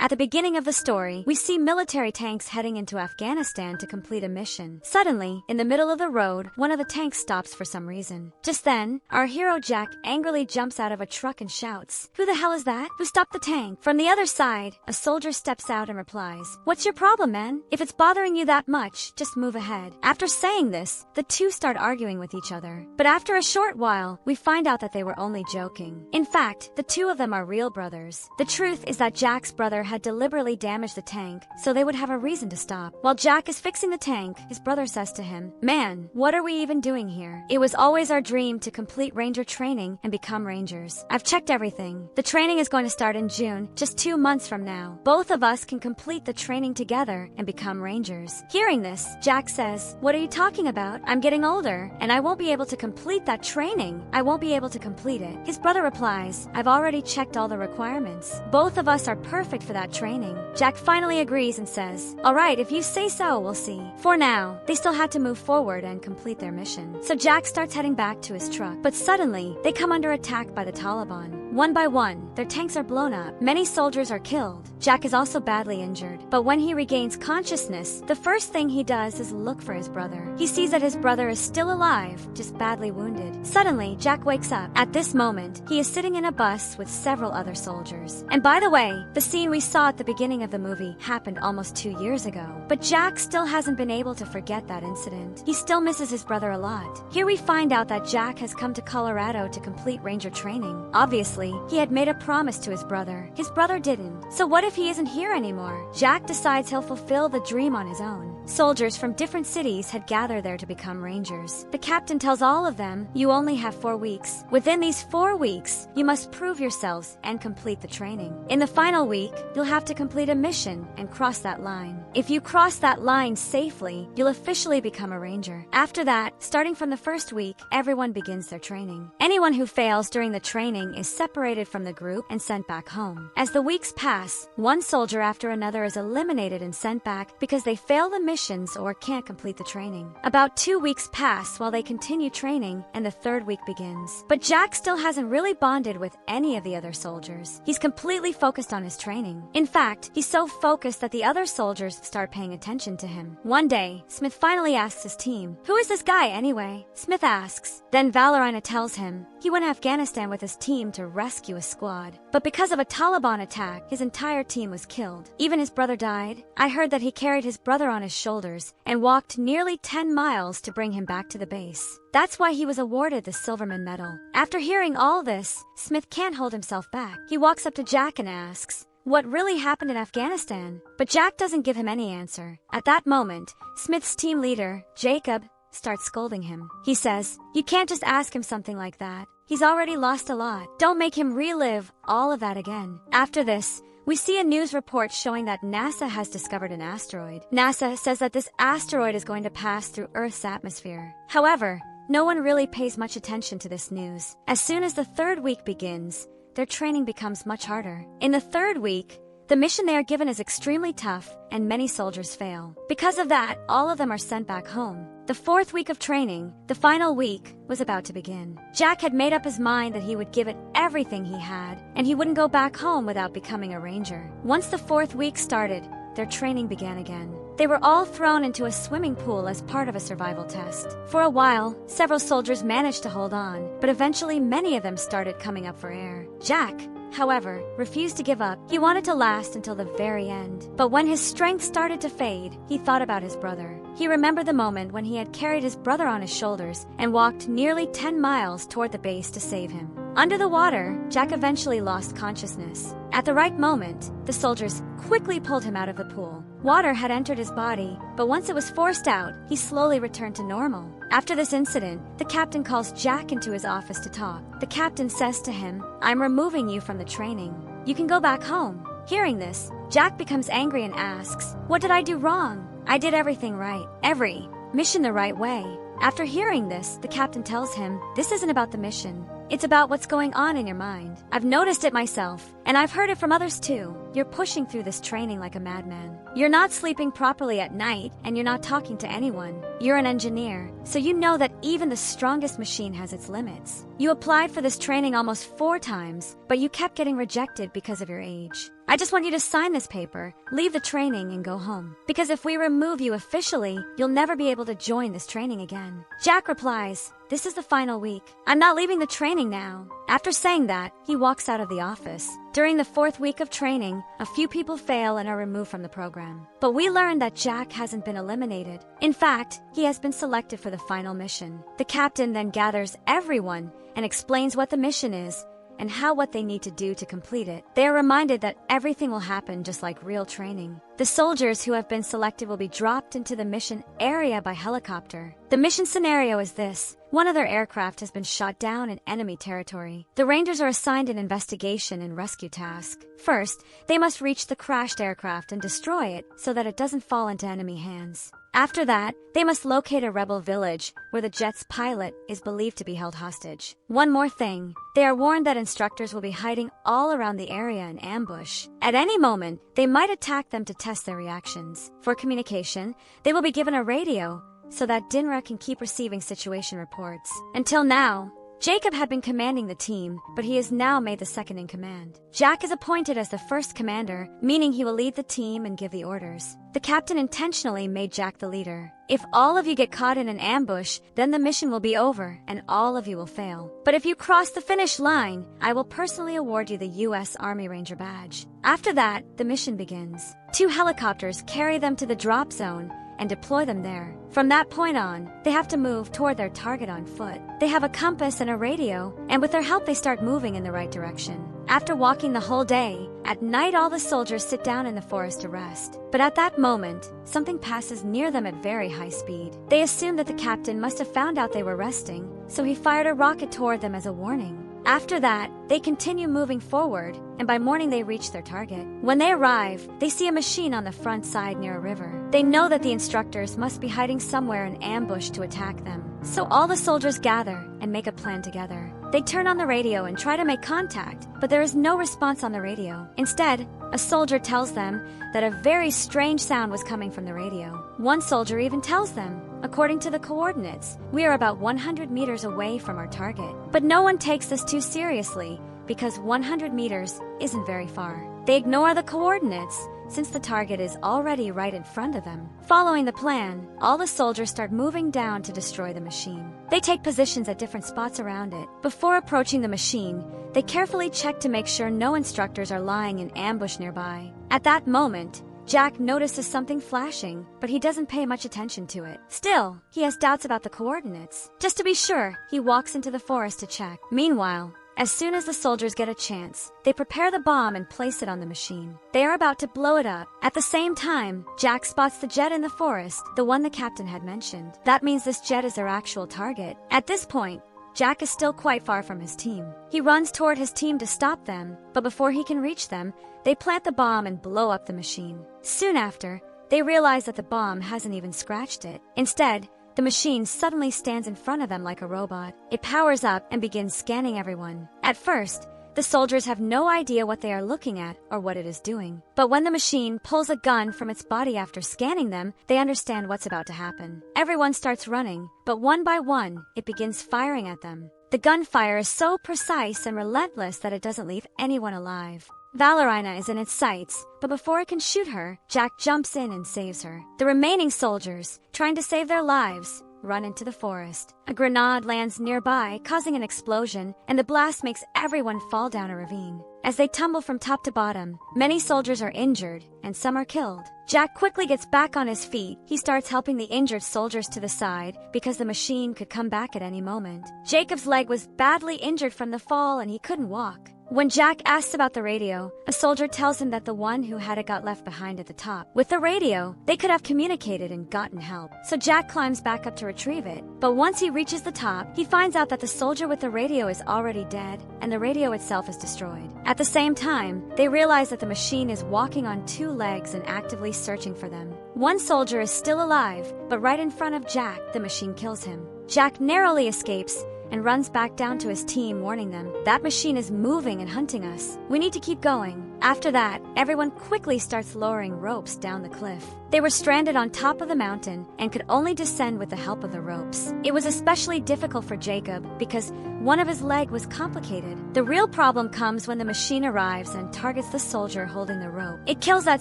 At the beginning of the story, we see military tanks heading into Afghanistan to complete a mission. Suddenly, in the middle of the road, one of the tanks stops for some reason. Just then, our hero Jack angrily jumps out of a truck and shouts, "Who the hell is that? Who stopped the tank?" From the other side, a soldier steps out and replies, "What's your problem, man? If it's bothering you that much, just move ahead." After saying this, the two start arguing with each other. But after a short while, we find out that they were only joking. In fact, the two of them are real brothers. The truth is that Jack's brother had deliberately damaged the tank, so they would have a reason to stop. While Jack is fixing the tank, his brother says to him, "Man, what are we even doing here? It was always our dream to complete ranger training and become rangers. I've checked everything. The training is going to start in June, just 2 months from now. Both of us can complete the training together and become rangers." Hearing this, Jack says, "What are you talking about? I'm getting older, and I won't be able to complete that training. I won't be able to complete it." His brother replies, "I've already checked all the requirements. Both of us are perfect for that training." Jack finally agrees and says, "All right, if you say so, we'll see." For now, they still had to move forward and complete their mission. So Jack starts heading back to his truck, but suddenly, they come under attack by the Taliban. One by one, their tanks are blown up. Many soldiers are killed. Jack is also badly injured, but when he regains consciousness, the first thing he does is look for his brother. He sees that his brother is still alive, just badly wounded. Suddenly, Jack wakes up. At this moment, he is sitting in a bus with several other soldiers. And by the way, the scene we saw at the beginning of the movie happened almost 2 years ago. But Jack still hasn't been able to forget that incident. He still misses his brother a lot. Here we find out that Jack has come to Colorado to complete ranger training. Obviously, he had made a promise to his brother. His brother didn't. So what if he isn't here anymore? Jack decides he'll fulfill the dream on his own. Soldiers from different cities had gathered there to become rangers. The captain tells all of them, "You only have 4 weeks. Within these 4 weeks, you must prove yourselves and complete the training. In the final week, you'll have to complete a mission and cross that line. If you cross that line safely, you'll officially become a ranger." After that, starting from the first week, everyone begins their training. Anyone who fails during the training is separated from the group and sent back home. As the weeks pass, one soldier after another is eliminated and sent back because they fail the missions or can't complete the training. About 2 weeks pass while they continue training, and the 3rd week begins. But Jack still hasn't really bonded with any of the other soldiers. He's completely focused on his training. In fact, he's so focused that the other soldiers start paying attention to him. One day, Smith finally asks his team, "Who is this guy anyway?" Smith asks. Then Valerina tells him he went to Afghanistan with his team to rescue a squad. But because of a Taliban attack, his entire team was killed. Even his brother died. I heard that he carried his brother on his shoulders and walked nearly 10 miles to bring him back to the base. That's why he was awarded the Silverman Medal. After hearing all this, Smith can't hold himself back. He walks up to Jack and asks, "What really happened in Afghanistan?" But Jack doesn't give him any answer. At that moment, Smith's team leader, Jacob, starts scolding him. He says, "You can't just ask him something like that. He's already lost a lot. Don't make him relive all of that again." After this, we see a news report showing that NASA has discovered an asteroid. NASA says that this asteroid is going to pass through Earth's atmosphere. However, no one really pays much attention to this news. As soon as the 3rd week begins, their training becomes much harder. In the 3rd week, the mission they are given is extremely tough, and many soldiers fail. Because of that, all of them are sent back home. The 4th week of training, the final week, was about to begin. Jack had made up his mind that he would give it everything he had, and he wouldn't go back home without becoming a ranger. Once the 4th week started, their training began again. They were all thrown into a swimming pool as part of a survival test. For a while, several soldiers managed to hold on, but eventually many of them started coming up for air. Jack, however, refused to give up. He wanted to last until the very end. But when his strength started to fade, he thought about his brother. He remembered the moment when he had carried his brother on his shoulders and walked nearly 10 miles toward the base to save him. Under the water, Jack eventually lost consciousness. At the right moment, the soldiers quickly pulled him out of the pool. Water had entered his body, but once it was forced out, he slowly returned to normal. After this incident, the captain calls Jack into his office to talk. The captain says to him, "I'm removing you from the training. You can go back home." Hearing this, Jack becomes angry and asks, "What did I do wrong? I did everything right. Every mission the right way." After hearing this, the captain tells him, "This isn't about the mission. It's about what's going on in your mind. I've noticed it myself, and I've heard it from others too. You're pushing through this training like a madman. You're not sleeping properly at night, and you're not talking to anyone. You're an engineer, so you know that even the strongest machine has its limits. You applied for this training almost 4 times, but you kept getting rejected because of your age. I just want you to sign this paper, leave the training, and go home. Because if we remove you officially, you'll never be able to join this training again. Jack replies, this is the final week. I'm not leaving the training now. After saying that, he walks out of the office. During the 4th week of training, a few people fail and are removed from the program. But we learn that Jack hasn't been eliminated. In fact, he has been selected for the final mission. The captain then gathers everyone and explains what the mission is and what they need to do to complete it. They are reminded that everything will happen just like real training. The soldiers who have been selected will be dropped into the mission area by helicopter. The mission scenario is this. One of their aircraft has been shot down in enemy territory. The Rangers are assigned an investigation and rescue task. First, they must reach the crashed aircraft and destroy it so that it doesn't fall into enemy hands. After that, they must locate a rebel village where the jet's pilot is believed to be held hostage. One more thing, they are warned that instructors will be hiding all around the area in ambush. At any moment, they might attack them to test their reactions. For communication, they will be given a radio so that Dinra can keep receiving situation reports. Until now, Jacob had been commanding the team, but he is now made the second in command. Jack is appointed as the first commander, meaning he will lead the team and give the orders. The captain intentionally made Jack the leader. If all of you get caught in an ambush, then the mission will be over and all of you will fail. But if you cross the finish line, I will personally award you the U.S. Army Ranger badge. After that, the mission begins. 2 helicopters carry them to the drop zone and deploy them there. From that point on, they have to move toward their target on foot. They have a compass and a radio, and with their help they start moving in the right direction. After walking the whole day, at night all the soldiers sit down in the forest to rest. But at that moment, something passes near them at very high speed. They assume that the captain must have found out they were resting, so he fired a rocket toward them as a warning. After that, they continue moving forward, and by morning they reach their target. When they arrive, they see a machine on the front side near a river. They know that the instructors must be hiding somewhere in ambush to attack them. So all the soldiers gather and make a plan together. They turn on the radio and try to make contact, but there is no response on the radio. Instead, a soldier tells them that a very strange sound was coming from the radio. One soldier even tells them, according to the coordinates, we are about 100 meters away from our target. But no one takes this too seriously because 100 meters isn't very far. They ignore the coordinates since the target is already right in front of them. Following the plan, all the soldiers start moving down to destroy the machine. They take positions at different spots around it. Before approaching the machine, they carefully check to make sure no instructors are lying in ambush nearby. At that moment, Jack notices something flashing, but he doesn't pay much attention to it. Still, he has doubts about the coordinates. Just to be sure, he walks into the forest to check. Meanwhile, as soon as the soldiers get a chance, they prepare the bomb and place it on the machine. They are about to blow it up. At the same time, Jack spots the jet in the forest, the one the captain had mentioned. That means this jet is their actual target. At this point, Jack is still quite far from his team. He runs toward his team to stop them, but before he can reach them, they plant the bomb and blow up the machine. Soon after, they realize that the bomb hasn't even scratched it. Instead, the machine suddenly stands in front of them like a robot. It powers up and begins scanning everyone. At first, the soldiers have no idea what they are looking at or what it is doing. But when the machine pulls a gun from its body after scanning them, they understand what's about to happen. Everyone starts running, but one by one, it begins firing at them. The gunfire is so precise and relentless that it doesn't leave anyone alive. Valerina is in its sights, but before it can shoot her, Jack jumps in and saves her. The remaining soldiers, trying to save their lives, run into the forest. A grenade lands nearby, causing an explosion, and the blast makes everyone fall down a ravine. As they tumble from top to bottom, many soldiers are injured, and some are killed. Jack quickly gets back on his feet. He starts helping the injured soldiers to the side, because the machine could come back at any moment. Jacob's leg was badly injured from the fall, and he couldn't walk. When Jack asks about the radio, a soldier tells him that the one who had it got left behind at the top. With the radio, they could have communicated and gotten help. So Jack climbs back up to retrieve it. But once he reaches the top, he finds out that the soldier with the radio is already dead, and the radio itself is destroyed. At the same time, they realize that the machine is walking on 2 legs and actively searching for them. One soldier is still alive, but right in front of Jack, the machine kills him. Jack narrowly escapes and runs back down to his team, warning them, "That machine is moving and hunting us. We need to keep going." After that, everyone quickly starts lowering ropes down the cliff. They were stranded on top of the mountain and could only descend with the help of the ropes. It was especially difficult for Jacob because one of his legs was complicated. The real problem comes when the machine arrives and targets the soldier holding the rope. It kills that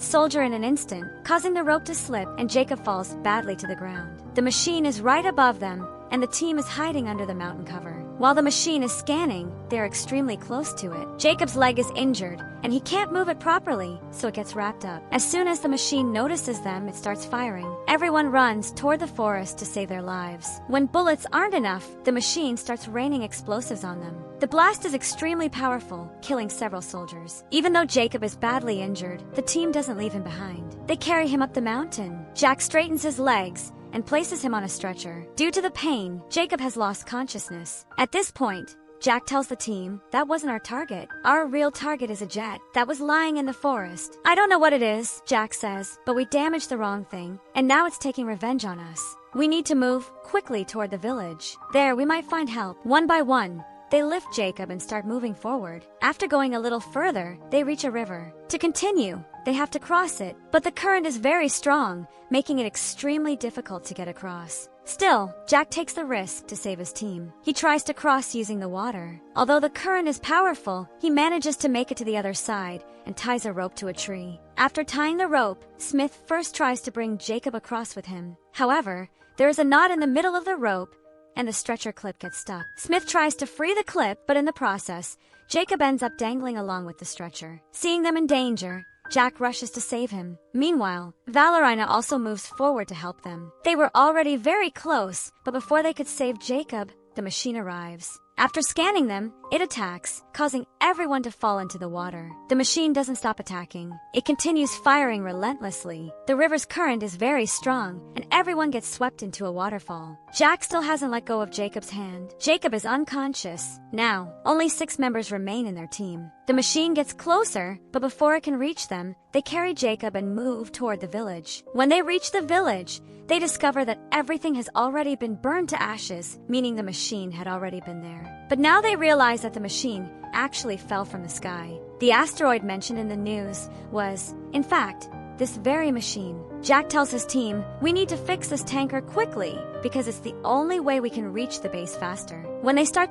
soldier in an instant, causing the rope to slip, and Jacob falls badly to the ground. The machine is right above them, and the team is hiding under the mountain cover. While the machine is scanning, they're extremely close to it. Jacob's leg is injured, and he can't move it properly, so it gets wrapped up. As soon as the machine notices them, it starts firing. Everyone runs toward the forest to save their lives. When bullets aren't enough, the machine starts raining explosives on them. The blast is extremely powerful, killing several soldiers. Even though Jacob is badly injured, the team doesn't leave him behind. They carry him up the mountain. Jack straightens his legs and places him on a stretcher. Due to the pain, Jacob has lost consciousness. At this point, Jack tells the team, "That wasn't our target. Our real target is a jet that was lying in the forest." "I don't know what it is," Jack says, "but we damaged the wrong thing, and now it's taking revenge on us. We need to move quickly toward the village. There, we might find help." One by one, they lift Jacob and start moving forward. After going a little further, they reach a river. To continue, they have to cross it, but the current is very strong, making it extremely difficult to get across. Still, Jack takes the risk to save his team. He tries to cross using the water. Although the current is powerful, he manages to make it to the other side and ties a rope to a tree. After tying the rope, Smith first tries to bring Jacob across with him. However, there is a knot in the middle of the rope, and the stretcher clip gets stuck. Smith tries to free the clip, but in the process, Jacob ends up dangling along with the stretcher. Seeing them in danger, Jack rushes to save him. Meanwhile, Valerina also moves forward to help them. They were already very close, but before they could save Jacob, the machine arrives. After scanning them, it attacks, causing everyone to fall into the water. The machine doesn't stop attacking. It continues firing relentlessly. The river's current is very strong, and everyone gets swept into a waterfall. Jack still hasn't let go of Jacob's hand. Jacob is unconscious. Now, only 6 members remain in their team. The machine gets closer, but before it can reach them, they carry Jacob and move toward the village. When they reach the village, they discover that everything has already been burned to ashes, meaning the machine had already been there. But now they realize that the machine actually fell from the sky. The asteroid mentioned in the news was, in fact, this very machine. Jack tells his team, "We need to fix this tanker quickly, because it's the only way we can reach the base faster." When they try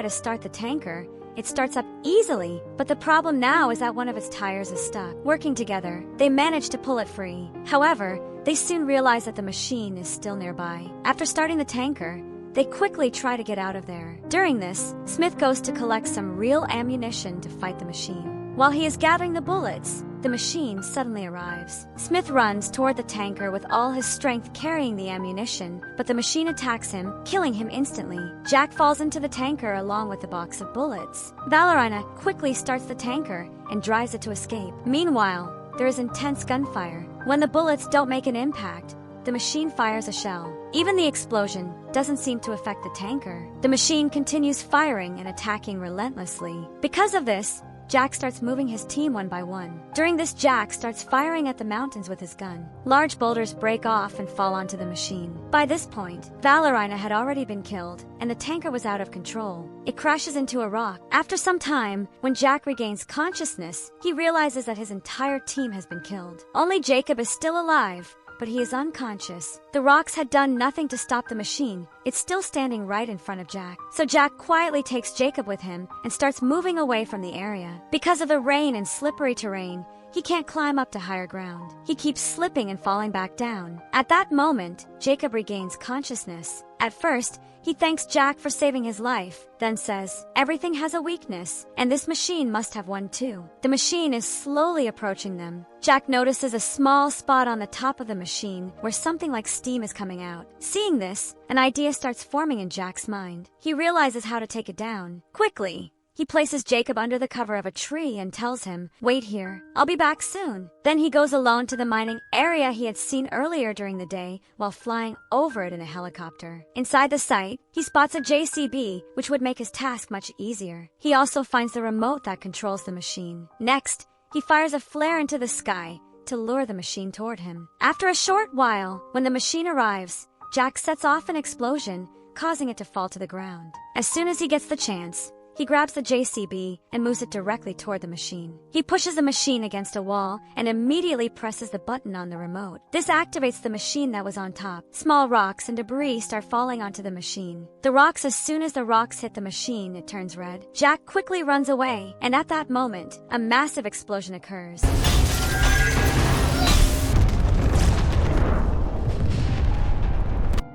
to start the tanker, it starts up easily, but the problem now is that one of its tires is stuck. Working together, they manage to pull it free. However, they soon realize that the machine is still nearby. After starting the tanker, they quickly try to get out of there. During this, Smith goes to collect some real ammunition to fight the machine. While he is gathering the bullets, the machine suddenly arrives. Smith runs toward the tanker with all his strength carrying the ammunition, but the machine attacks him, killing him instantly. Jack falls into the tanker along with the box of bullets. Valerina quickly starts the tanker and drives it to escape. Meanwhile, there is intense gunfire. When the bullets don't make an impact, the machine fires a shell. Even the explosion doesn't seem to affect the tanker. The machine continues firing and attacking relentlessly. Because of this, Jack starts moving his team one by one. During this, Jack starts firing at the mountains with his gun. Large boulders break off and fall onto the machine. By this point, Valerina had already been killed, and the tanker was out of control. It crashes into a rock. After some time, when Jack regains consciousness, he realizes that his entire team has been killed. Only Jacob is still alive, but he is unconscious. The rocks had done nothing to stop the machine. It's still standing right in front of Jack. So Jack quietly takes Jacob with him and starts moving away from the area. Because of the rain and slippery terrain, he can't climb up to higher ground. He keeps slipping and falling back down. At that moment, Jacob regains consciousness. At first, he thanks Jack for saving his life, then says, "Everything has a weakness, and this machine must have one too." The machine is slowly approaching them. Jack notices a small spot on the top of the machine where something like steam is coming out. Seeing this, an idea starts forming in Jack's mind. He realizes how to take it down. Quickly, he places Jacob under the cover of a tree and tells him, "Wait here, I'll be back soon." Then he goes alone to the mining area he had seen earlier during the day while flying over it in a helicopter. Inside the site, he spots a JCB, which would make his task much easier. He also finds the remote that controls the machine. Next, he fires a flare into the sky to lure the machine toward him. After a short while, when the machine arrives, Jack sets off an explosion, causing it to fall to the ground. As soon as he gets the chance, he grabs the JCB and moves it directly toward the machine. He pushes the machine against a wall and immediately presses the button on the remote. This activates the machine that was on top. Small rocks and debris start falling onto the machine. As soon as the rocks hit the machine, it turns red. Jack quickly runs away, and at that moment, a massive explosion occurs.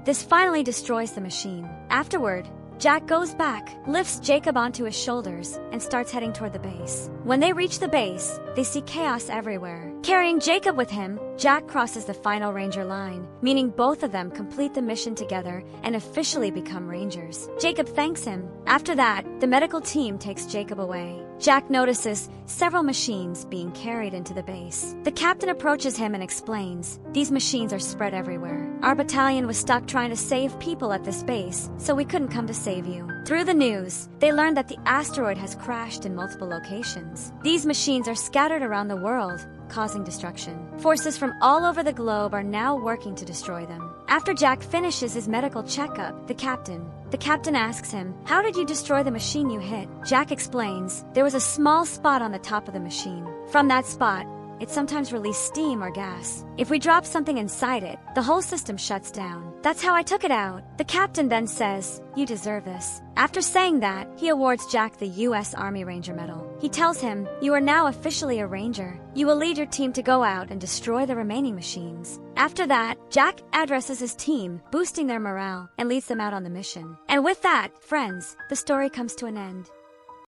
This finally destroys the machine. Afterward, Jack goes back, lifts Jacob onto his shoulders, and starts heading toward the base. When they reach the base, they see chaos everywhere. Carrying Jacob with him, Jack crosses the final Ranger line, meaning both of them complete the mission together and officially become Rangers. Jacob thanks him. After that, the medical team takes Jacob away. Jack notices several machines being carried into the base. The captain approaches him and explains, "These machines are spread everywhere. Our battalion was stuck trying to save people at this base, so we couldn't come to save you." Through the news, they learn that the asteroid has crashed in multiple locations. These machines are scattered around the world, causing destruction. Forces from all over the globe are now working to destroy them. After Jack finishes his medical checkup, the captain asks him, "How did you destroy the machine you hit?" Jack explains, "There was a small spot on the top of the machine. From that spot, it sometimes released steam or gas. If we drop something inside it, the whole system shuts down. That's how I took it out." The captain then says, "You deserve this." After saying that, he awards Jack the U.S. Army Ranger Medal. He tells him, "You are now officially a Ranger. You will lead your team to go out and destroy the remaining machines." After that, Jack addresses his team, boosting their morale, and leads them out on the mission. And with that, friends, the story comes to an end.